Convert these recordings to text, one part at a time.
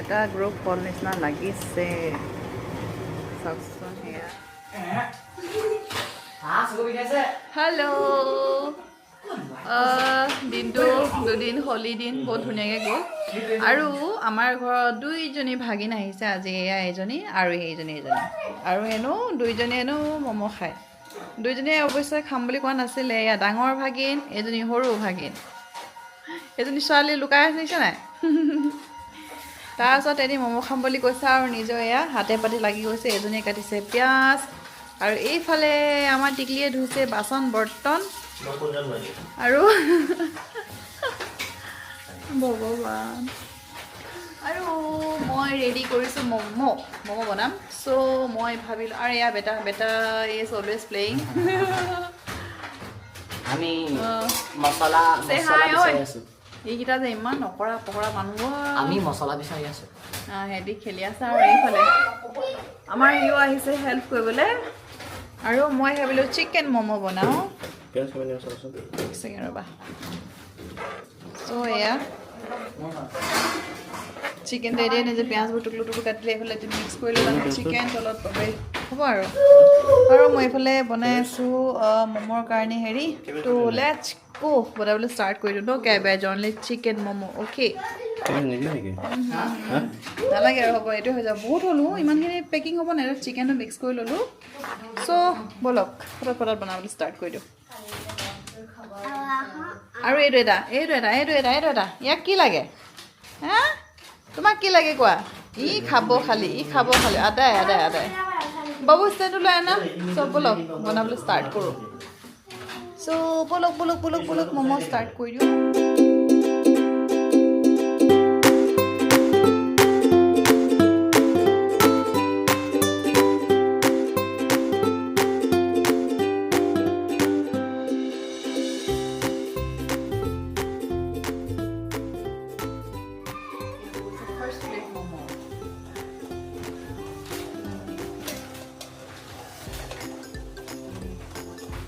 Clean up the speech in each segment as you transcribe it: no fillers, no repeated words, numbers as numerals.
এটা গ্ৰুপ কল নিচিনা লাগিছে চাওকচোন সেয়া হেল্ল' দিনটো দুদিন হলি দিন বহুত ধুনীয়াকৈ গ'ল আৰু আমাৰ ঘৰত দুইজনী ভাগিন আহিছে আজি এয়া এজনী আৰু সেইজনী আৰু দুইজনী ম'ম' খায় দুইজনীয়ে অৱশ্যে খাম বুলি কোৱা নাছিলে এয়া ডাঙৰ ভাগিন এজনী সৰু ভাগিন এজনী ছোৱালী লুকাই আছে নাই তাৰপিছত এদিন ম'ম' খাম বুলি কৈছে আৰু নিজৰ এয়া হাতে পাতি লাগি গৈছে এজনীয়ে কাটিছে পিঁয়াজ আৰু এইফালে আমাৰ টিকলিয়ে ধুইছে বাচন বৰ্তন আৰু ভগৱান আৰু মই ৰেডি কৰিছোঁ ম'ম' বনাম চ' মই ভাবিলোঁ আৰু এয়া বেটা ইজ অলৱেজ প্লেয়িং আমি মছলা বিচাৰি আছো এইকেইটা যে ইমান নকৰা পকৰা মানুহ আমি মছলা বিচাৰি আছো সিহঁতি খেলি আছে আৰু এইফালে আমাৰ ইও আহিছে হেল্প কৰিবলৈ আৰু মই ভাবিলোঁ চিকেন ম'ম' বনাওঁ ৰ'বা চ' এয়া চিকেন ৰেডি নিজে পিঁয়াজবোৰ টুকুৰ কাটিলে এইফালে মিক্স কৰি ল'লে চিকেন তলত হ'ব আৰু মই এইফালে বনাই আছোঁ ম'মৰ কাৰণে হেৰি ত' লেটছ গো বনাবলৈ ষ্টাৰ্ট কৰি দিওঁ ন cabbage only chicken momo' okay নালাগে আৰু হ'ব এইটো হৈ যাব বহুত হ'লোঁ ইমানখিনি পেকিং হ'ব নাই চিকেনটো মিক্স কৰি ল'লোঁ চ' ব'লক ফটাফট বনাবলৈ ষ্টাৰ্ট কৰি দিওঁ আৰু এইটো এটা ইয়াক কি লাগে হা তোমাক কি লাগে কোৱা ই খাব খালি আদায় বাবু ষ্টেণ্ডটো লৈ আনা চব ব'লক বনাবলৈ ষ্টাৰ্ট কৰোঁ চ' ব'লক ম'ম' ষ্টাৰ্ট কৰি দিওঁ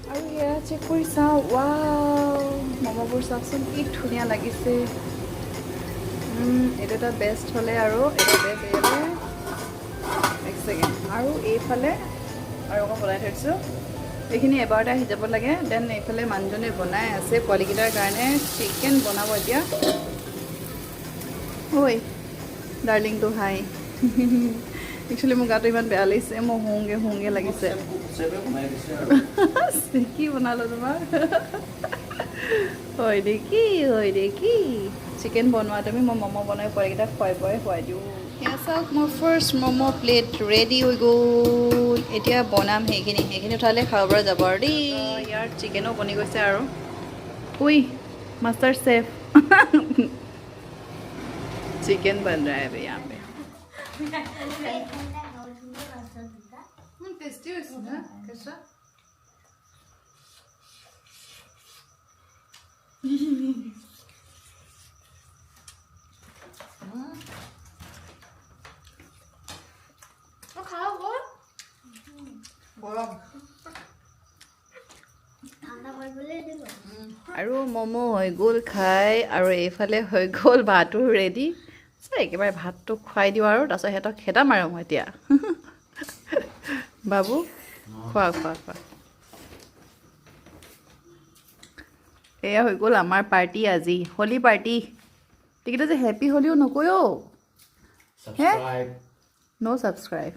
আৰু সেয়া চেক কৰি চাওঁ ৱাও ম'ম'বোৰ চাওকচোন কি ধুনীয়া লাগিছে এইটো এটা বেষ্ট হ'লে আৰু এটা বেষ্ট এক ছেকেণ্ড আৰু এইফালে আৰু অকণ বনাই থৈছোঁ এইখিনি এবাৰতে আহি যাব লাগে দেন এইফালে মানুহজনে বনাই আছে পোৱালিকেইটাৰ কাৰণে চিকেন বনাব এতিয়া ঐ ডাৰ্লিংটো হাই একচুৱেলি মোৰ গাটো ইমান বেয়া লাগিছে মই হোংগে লাগিছে কি বনালোঁ তোমাৰ হয় দেখি চিকেন বনোৱা তুমি মই ম'ম' বনাই পোৱালিকেইটাক খুৱাই দিওঁ সেয়া চাওক মোৰ ফাৰ্ষ্ট ম'ম' প্লেট ৰেডি হৈ গ'ল এতিয়া বনাম সেইখিনি উঠালে খাব পৰা যাব আৰু দেই ইয়াৰ চিকেনো বনি গৈছে আৰু উই মাষ্টাৰ চেফ चिकन बन रहा है अभी यहाँ पे टेस्टी है कैसा तो खाओ गरम আৰু ম'ম' হৈ গ'ল খাই আৰু এইফালে হৈ গ'ল ভাতো ৰেডি একেবাৰে ভাতটো খুৱাই দিওঁ আৰু তাৰপিছত সিহঁতক খেদাম আৰু মই এতিয়া বাবু খোৱা এয়া হৈ গ'ল আমাৰ পাৰ্টি আজি হোলী পাৰ্টি এইকেইটা যে হেপী হোলীও নকয় হে নো ছাবস্ক্ৰাইব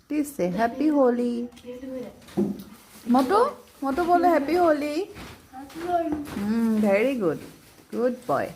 প্লিজ চে হেপী হোলী মটো বলে happy Holi very good boy